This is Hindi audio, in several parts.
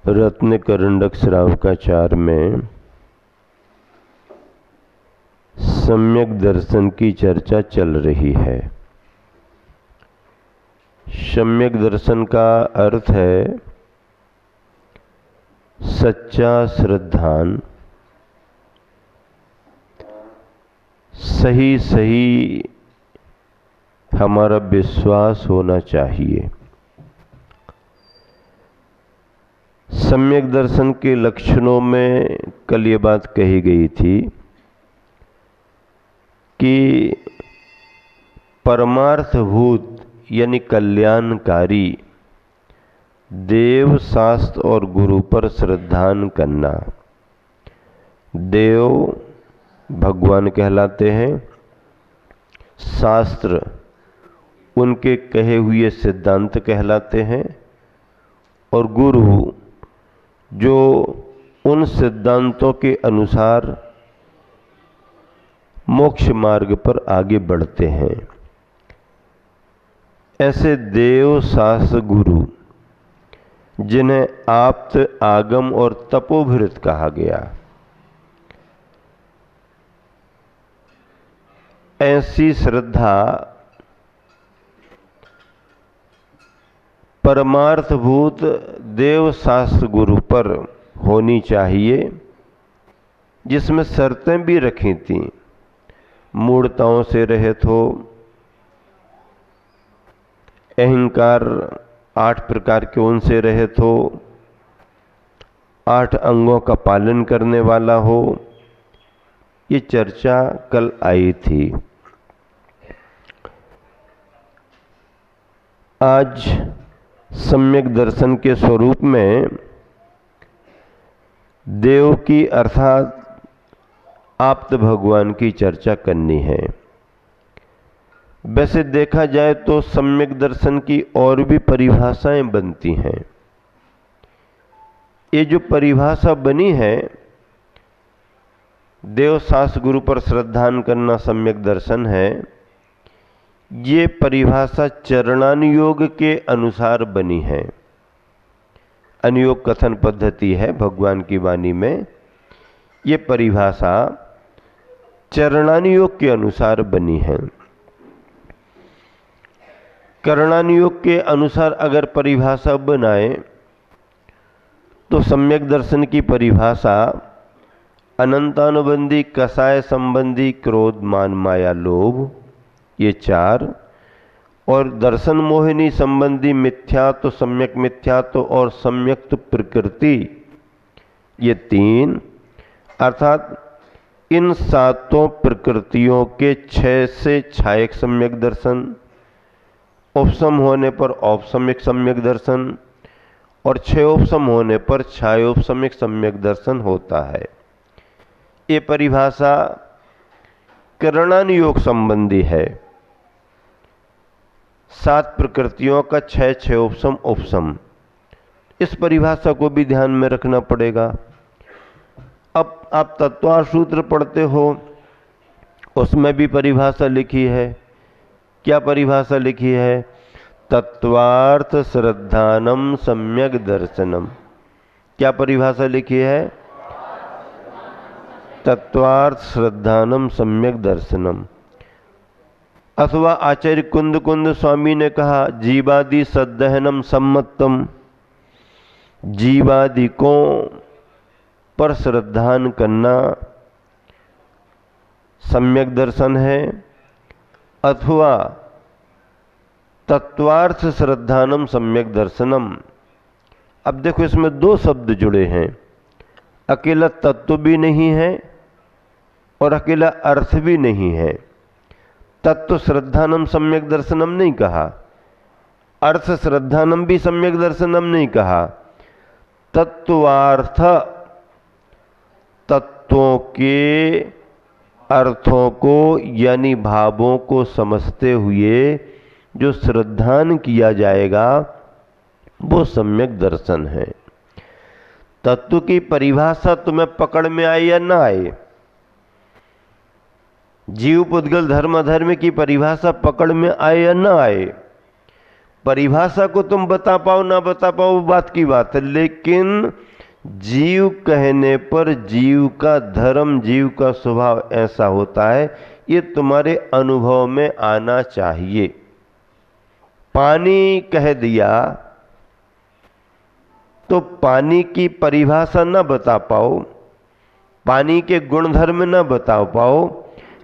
रत्न करंडक श्रावकाचार में सम्यक दर्शन की चर्चा चल रही है। सम्यक दर्शन का अर्थ है सच्चा श्रद्धान, सही सही हमारा विश्वास होना चाहिए। सम्यक दर्शन के लक्षणों में कल ये बात कही गई थी कि परमार्थभूत यानी कल्याणकारी देव, शास्त्र और गुरु पर श्रद्धान करना। देव भगवान कहलाते हैं, शास्त्र उनके कहे हुए सिद्धांत कहलाते हैं और गुरु जो उन सिद्धांतों के अनुसार मोक्ष मार्ग पर आगे बढ़ते हैं। ऐसे देव, शास्त्र, गुरु जिन्हें आप्त, आगम और तपोभृत कहा गया, ऐसी श्रद्धा परमार्थभूत देव, शास्त्र, गुरु पर होनी चाहिए, जिसमें शर्तें भी रखी थीं। मूढ़ताओं से रहित हो, अहंकार 8 प्रकार के उनसे रहित हो, 8 अंगों का पालन करने वाला हो। ये चर्चा कल आई थी। आज सम्यक दर्शन के स्वरूप में देव की अर्थात आप्त भगवान की चर्चा करनी है। वैसे देखा जाए तो सम्यक दर्शन की और भी परिभाषाएं बनती हैं। ये जो परिभाषा बनी है, देव, शास्त्र, गुरु पर श्रद्धान करना सम्यक दर्शन है, ये परिभाषा चरणानुयोग के अनुसार बनी है। अनुयोग कथन पद्धति है भगवान की वाणी में। ये परिभाषा चरणानुयोग के अनुसार बनी है। करणानुयोग के अनुसार अगर परिभाषा बनाए तो सम्यक दर्शन की परिभाषा अनंतानुबंधी, कसाय संबंधी, क्रोध, मान, माया, लोभ, ये 4, और दर्शन मोहिनी संबंधी मिथ्यात्व, सम्यक मिथ्यात्व और सम्यक्त प्रकृति, ये 3, अर्थात इन 7 प्रकृतियों के 6 से छायक सम्यक दर्शन, उपसम होने पर औपसम्यक सम्यक दर्शन और 6 उपसम होने पर छायोपसम्यक सम्यक दर्शन होता है। ये परिभाषा करणानुयोग संबंधी है। 7 प्रकृतियों का 6 उपसम उपसम, इस परिभाषा को भी ध्यान में रखना पड़ेगा। अब आप तत्वार्थ सूत्र पढ़ते हो, उसमें भी परिभाषा लिखी है। क्या परिभाषा लिखी है? तत्वार्थ श्रद्धानम सम्यक दर्शनम। क्या परिभाषा लिखी है? तत्वार्थ श्रद्धानम सम्यक दर्शनम। अथवा आचार्य कुंद कुंद स्वामी ने कहा जीवादि सद्दहनम सम्मतम। जीवादि को पर श्रद्धान करना सम्यक दर्शन है। अथवा तत्वार्थ श्रद्धानम सम्यक दर्शनम। अब देखो इसमें 2 शब्द जुड़े हैं। अकेला तत्व भी नहीं है और अकेला अर्थ भी नहीं है। तत्व श्रद्धानम सम्यक दर्शनम नहीं कहा, अर्थ श्रद्धानम भी सम्यक दर्शनम नहीं कहा। तत्वार्थ, तत्वों के अर्थों को यानी भावों को समझते हुए जो श्रद्धान किया जाएगा वो सम्यक दर्शन है। तत्व की परिभाषा तुम्हें पकड़ में आए या ना आए, जीव, पुद्गल, धर्म, अधर्म की परिभाषा पकड़ में आए या ना आए, परिभाषा को तुम बता पाओ ना बता पाओ वो बात की बात है, लेकिन जीव कहने पर जीव का धर्म, जीव का स्वभाव ऐसा होता है, ये तुम्हारे अनुभव में आना चाहिए। पानी कह दिया तो पानी की परिभाषा ना बता पाओ, पानी के गुणधर्म ना बता पाओ,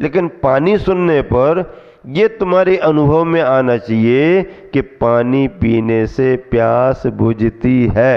लेकिन पानी सुनने पर ये तुम्हारे अनुभव में आना चाहिए कि पानी पीने से प्यास बुझती है,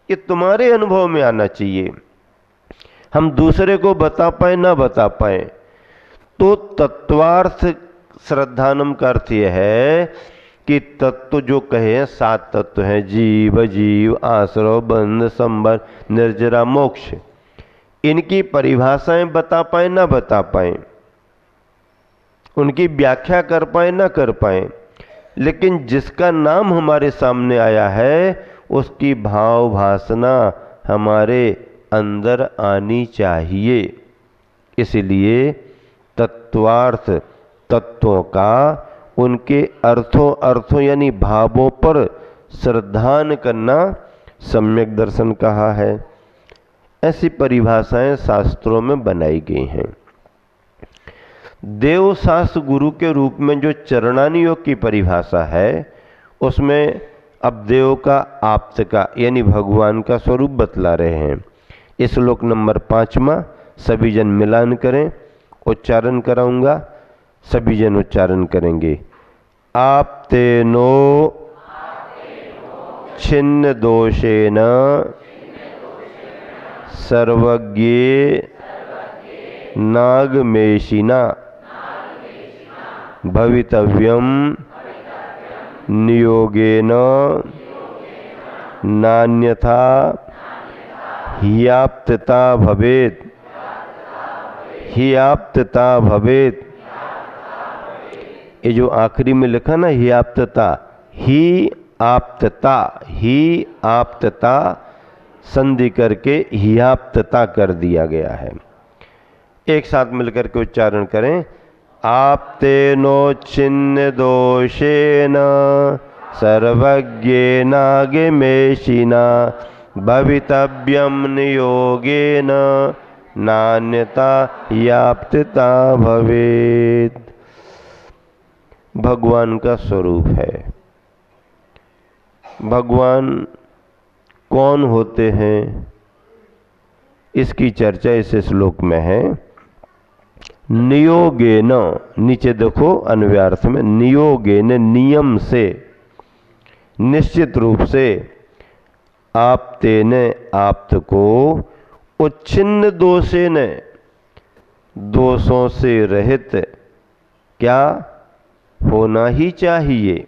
ये तुम्हारे अनुभव में आना चाहिए। हम दूसरे को बता पाए ना बता पाए, तो तत्वार्थ श्रद्धानम का अर्थ यह है कि तत्व जो कहे हैं 7 तत्व हैं, जीव, जीव, आश्रव, बंध, संबर, निर्जरा, मोक्ष, इनकी परिभाषाएं बता पाए ना बता पाए, उनकी व्याख्या कर पाए ना कर पाए, लेकिन जिसका नाम हमारे सामने आया है उसकी भाव भासना हमारे अंदर आनी चाहिए। इसलिए तत्वार्थ, तत्वों का उनके अर्थों यानी भावों पर श्रद्धान करना सम्यक दर्शन कहा है। ऐसी परिभाषाएं शास्त्रों में बनाई गई हैं। देव शास्त्र गुरु के रूप में जो चरणानी योग की परिभाषा है, उसमें अब देव का आप्त का यानी भगवान का स्वरूप बतला रहे हैं। श्लोक नंबर 5वां सभी जन मिलान करें, उच्चारण कराऊंगा, सभी जन उच्चारण करेंगे। आप्तेनो छिन्न दोषेन सर्वज्ञे नागमेशिना भवितव्यम नियोगेन नान्यथा ह्याप्तता भवेत्, ह्याप्तता भवेत्। ये जो आखिरी में लिखा ना ह्याप्तता, ही आप्तता, ही आप्तता संधि करके ह्याप्तता कर दिया गया है। एक साथ मिलकर के उच्चारण करें। आप्तेनो छिन्न दोषेन सर्वज्ञेनागमेशिना भवितव्यम नियोगेन नान्यता ह्याप्तता भवेत्। भगवान का स्वरूप है। भगवान कौन होते हैं इसकी चर्चा इस श्लोक में है। नियोगेन, नीचे देखो अन्वयार्थ में, नियोगेन नियम से, निश्चित रूप से, आप्तेन आप्त को, उच्छिन्न दोषेन दोषों से रहित क्या होना ही चाहिए।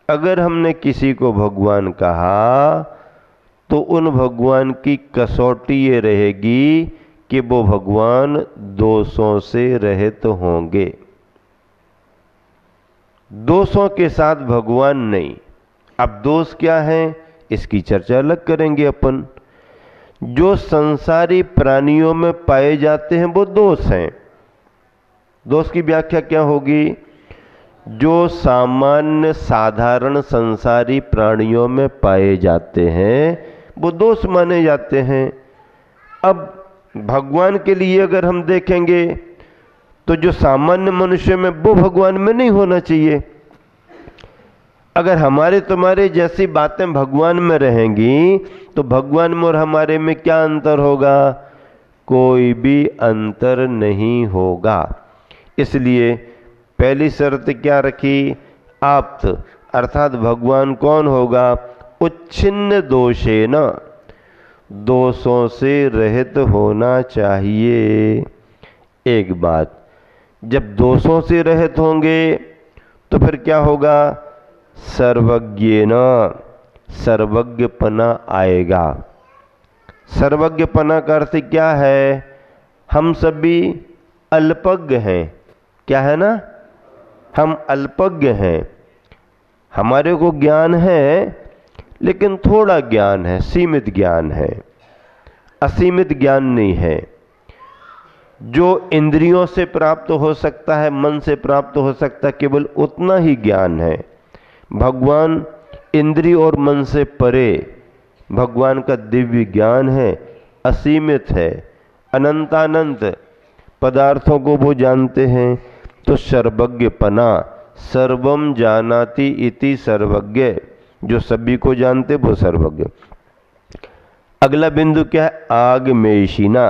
अगर हमने किसी को भगवान कहा तो उन भगवान की कसौटी ये रहेगी कि वो भगवान दोषों से रहित होंगे। दोषों के साथ भगवान नहीं। अब दोष क्या है इसकी चर्चा अलग करेंगे अपन। जो संसारी प्राणियों में पाए जाते हैं वो दोष हैं। दोष की व्याख्या क्या होगी? जो सामान्य साधारण संसारी प्राणियों में पाए जाते हैं वो दोष माने जाते हैं। अब भगवान के लिए अगर हम देखेंगे तो जो सामान्य मनुष्य में वो भगवान में नहीं होना चाहिए। अगर हमारे तुम्हारे जैसी बातें भगवान में रहेंगी तो भगवान में और हमारे में क्या अंतर होगा? कोई भी अंतर नहीं होगा। इसलिए पहली शर्त क्या रखी? आप्त, अर्थात भगवान कौन होगा? उच्छिन्न दोषेन, दोषों से रहित होना चाहिए। एक बात, जब दोषों से रहित होंगे तो फिर क्या होगा? सर्वज्ञेन, सर्वज्ञपना आएगा। सर्वज्ञपना का अर्थ क्या है? हम सभी अल्पज्ञ हैं। क्या है ना? हम अल्पज्ञ हैं। हमारे को ज्ञान है लेकिन थोड़ा ज्ञान है, सीमित ज्ञान है, असीमित ज्ञान नहीं है। जो इंद्रियों से प्राप्त हो सकता है, मन से प्राप्त हो सकता है, केवल उतना ही ज्ञान है। भगवान इंद्रिय और मन से परे, भगवान का दिव्य ज्ञान है, असीमित है, अनंतानंत पदार्थों को वो जानते हैं। तो सर्वज्ञपना, सर्वम जानाति इति सर्वज्ञ, जो सभी को जानते वो सर्वज्ञ। अगला बिंदु क्या है? आगमेशिना,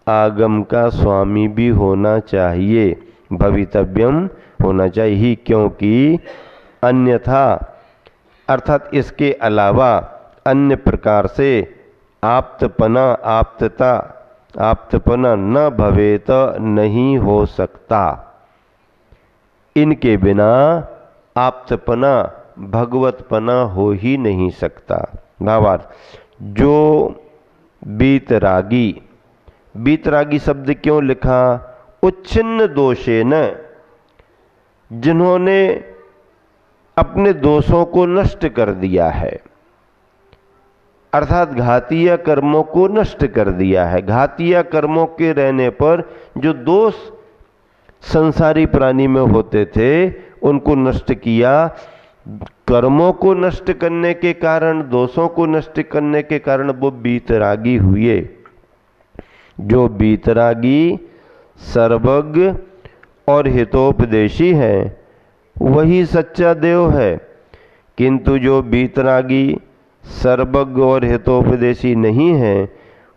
आगम का स्वामी भी होना चाहिए, भवितव्यम होना चाहिए, क्योंकि अन्यथा अर्थात इसके अलावा अन्य प्रकार से आप्तपना, आप्तपना न भवेत, नहीं हो सकता। इनके बिना आप्तपना, भगवतपना हो ही नहीं सकता। भावार्थ, जो बीतरागी, बीतरागी शब्द क्यों लिखा? उच्छिन्न दोषेन, जिन्होंने अपने दोषों को नष्ट कर दिया है, अर्थात घातीय कर्मों को नष्ट कर दिया है। घातीय कर्मों के रहने पर जो दोष संसारी प्राणी में होते थे उनको नष्ट किया। कर्मों को नष्ट करने के कारण, दोषों को नष्ट करने के कारण वो बीतरागी हुए। जो बीतरागी सर्वज्ञ और हितोपदेशी है वही सच्चा देव है, किंतु जो बीतरागी सर्वज्ञ और हितोपदेशी नहीं है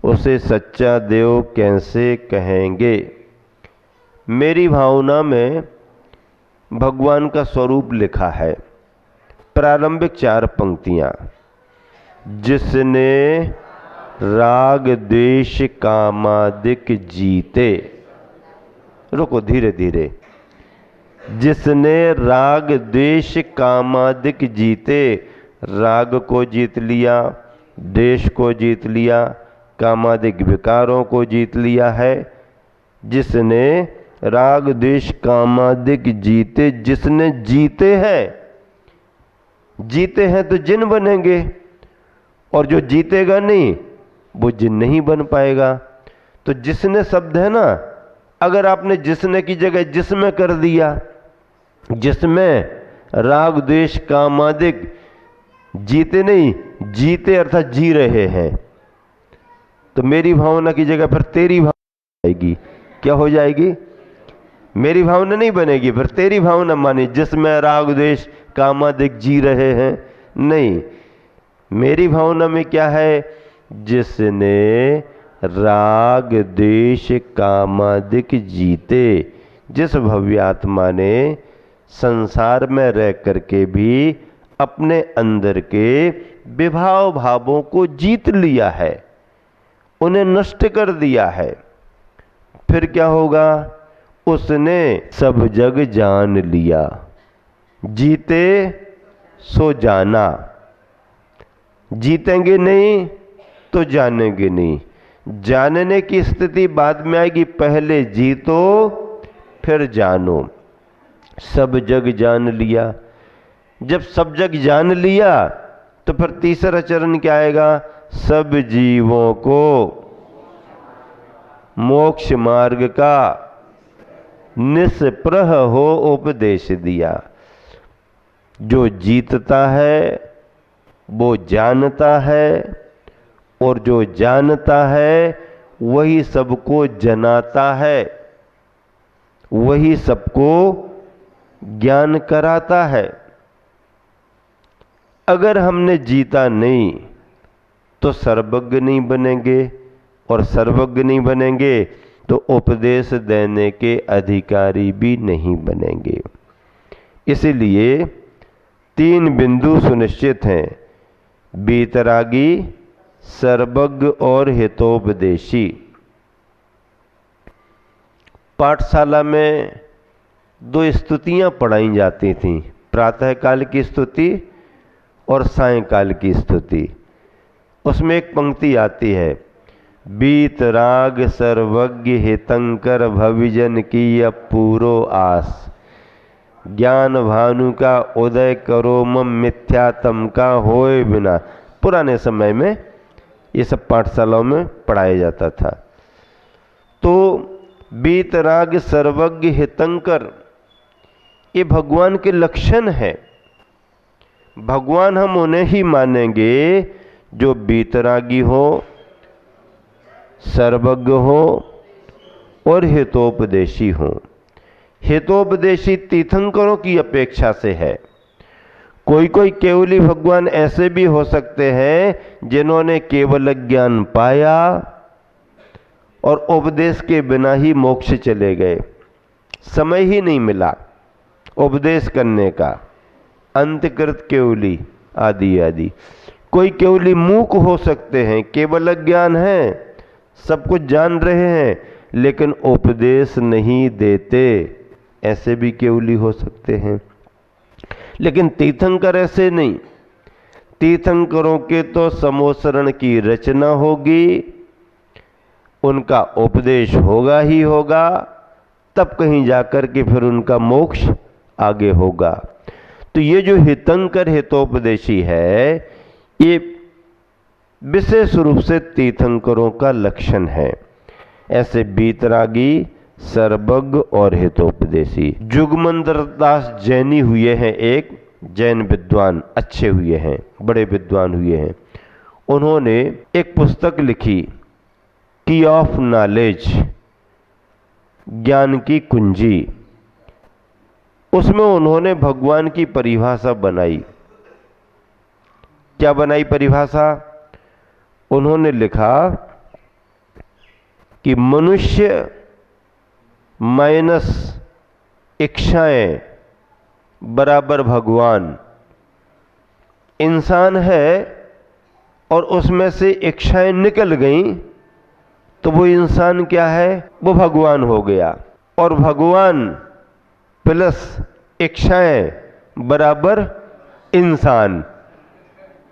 उसे सच्चा देव कैसे कहेंगे? मेरी भावना में भगवान का स्वरूप लिखा है, प्रारंभिक 4 पंक्तियां। जिसने राग द्वेष कामादिक जीते, रुको धीरे धीरे, जिसने राग द्वेष कामादिक जीते, राग को जीत लिया, द्वेष को जीत लिया, कामादिक विकारों को जीत लिया है। जिसने राग द्वेष कामादिक जीते, जिसने जीते हैं, जीते हैं तो जिन बनेंगे, और जो जीतेगा नहीं वो जिन नहीं बन पाएगा। तो जिसने शब्द है ना, अगर आपने जिसने की जगह जिसमें कर दिया, जिसमें राग द्वेष कामादिक जीते नहीं, जीते अर्थात जी रहे हैं, तो मेरी भावना की जगह फिर तेरी भावना आएगी। क्या हो जाएगी? मेरी भावना नहीं बनेगी, फिर तेरी भावना मानी, जिसमें राग द्वेष कामादिक जी रहे हैं। नहीं, मेरी भावना में क्या है? जिसने राग द्वेष कामादिक जीते, जिस भव्यात्मा ने संसार में रह करके भी अपने अंदर के विभाव भावों को जीत लिया है, उन्हें नष्ट कर दिया है, फिर क्या होगा? उसने सब जग जान लिया। जीते सो जाना, जीतेंगे नहीं तो जानेंगे नहीं। जानने की स्थिति बाद में आएगी, पहले जीतो फिर जानो। सब जग जान लिया, जब सब जग जान लिया तो फिर तीसरा चरण क्या आएगा? सब जीवों को मोक्ष मार्ग का निष्प्रह हो उपदेश दिया। जो जीतता है वो जानता है, और जो जानता है वही सबको जनाता है, वही सबको ज्ञान कराता है। अगर हमने जीता नहीं तो सर्वज्ञ नहीं बनेंगे, और सर्वज्ञ नहीं बनेंगे तो उपदेश देने के अधिकारी भी नहीं बनेंगे। इसलिए 3 बिंदु सुनिश्चित हैं: बीतरागी, सर्वज्ञ और हितोपदेशी। पाठशाला में 2 स्तुतियां पढ़ाई जाती थीं, प्रातःकाल की स्तुति और सायंकाल की स्तुति। उसमें एक पंक्ति आती है, बीतराग सर्वज्ञ हितंकर भविजन की अपूरो आस, ज्ञान भानु का उदय करो मम मिथ्यातम का होए बिना। पुराने समय में ये सब पाठशालाओं में पढ़ाया जाता था। तो बीतराग सर्वज्ञ हितंकर ये भगवान के लक्षण है। भगवान हम उन्हें ही मानेंगे जो बीतरागी हो, सर्वज्ञ हो और हितोपदेशी हो। हितोपदेशी तीर्थंकरों की अपेक्षा से है। कोई कोई केवली भगवान ऐसे भी हो सकते हैं जिन्होंने केवल ज्ञान पाया और उपदेश के बिना ही मोक्ष चले गए, समय ही नहीं मिला उपदेश करने का। अंतकृत केवली आदि आदि। कोई केवली मूक हो सकते हैं, केवल ज्ञान है, सब कुछ जान रहे हैं लेकिन उपदेश नहीं देते, ऐसे भी केवली हो सकते हैं। लेकिन तीर्थंकर ऐसे नहीं। तीर्थंकरों के तो समोसरण की रचना होगी, उनका उपदेश होगा ही होगा, तब कहीं जाकर के फिर उनका मोक्ष आगे होगा। तो ये जो हितंकर हितोपदेशी है, ये विशेष रूप से तीर्थंकरों का लक्षण है। ऐसे बीतरागी, सर्वज्ञ और हितोपदेशी। जुगमंदर दास जैनी हुए हैं, एक जैन विद्वान, अच्छे हुए हैं, बड़े विद्वान हुए हैं। उन्होंने एक पुस्तक लिखी, की ऑफ नॉलेज, ज्ञान की कुंजी। उसमें उन्होंने भगवान की परिभाषा बनाई। क्या बनाई परिभाषा? उन्होंने लिखा कि मनुष्य माइनस इच्छाएं बराबर भगवान। इंसान है और उसमें से इच्छाएं निकल गईं तो वो इंसान क्या है? वो भगवान हो गया। और भगवान प्लस इच्छाएं बराबर इंसान।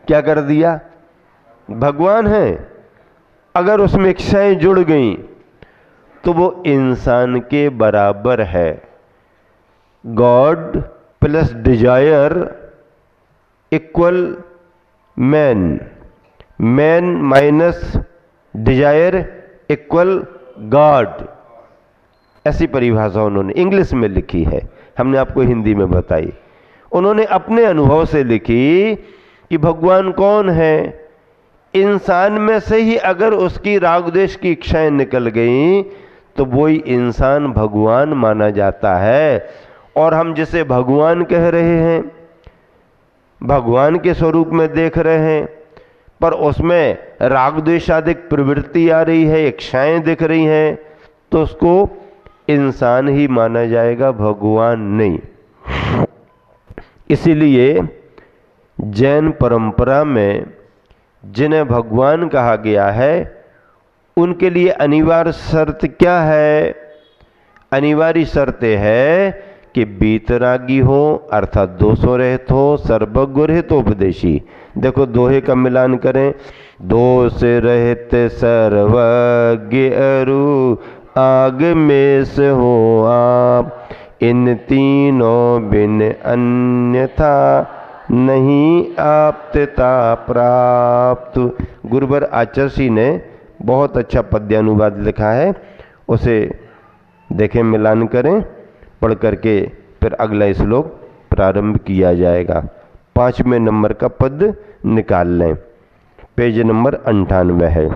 क्या कर दिया? भगवान है, अगर उसमें इच्छाएं जुड़ गईं तो वो इंसान के बराबर है। God plus desire equal man, man minus desire equal God. ऐसी परिभाषा उन्होंने इंग्लिश में लिखी है, हमने आपको हिंदी में बताई। उन्होंने अपने अनुभव से लिखी कि भगवान कौन है? इंसान में से ही अगर उसकी राग द्वेष की इच्छाएं निकल गई तो वही इंसान भगवान माना जाता है। और हम जिसे भगवान कह रहे हैं, भगवान के स्वरूप में देख रहे हैं, पर उसमें राग द्वेषादिक प्रवृत्ति आ रही है, इच्छाएं दिख रही हैं, तो उसको इंसान ही माना जाएगा, भगवान नहीं। इसीलिए जैन परंपरा में जिन्हें भगवान कहा गया है उनके लिए अनिवार्य शर्त क्या है? अनिवार्य शर्त है कि बीतरागी हो अर्थात दोषों रहित हो, सर्वज्ञ हितोपदेशी। देखो दोहे का मिलान करें। दोष रहित सर्वज्ञ अरु आग में से हो आप, इन तीनों बिन अन्यथा नहीं आपता प्राप्त। गुरुवर आचार्य ने बहुत अच्छा पद्यानुवाद लिखा है, उसे देखें, मिलान करें, पढ़ करके फिर अगला श्लोक प्रारंभ किया जाएगा। 5वें नंबर का पद निकाल लें, पेज नंबर 98 है।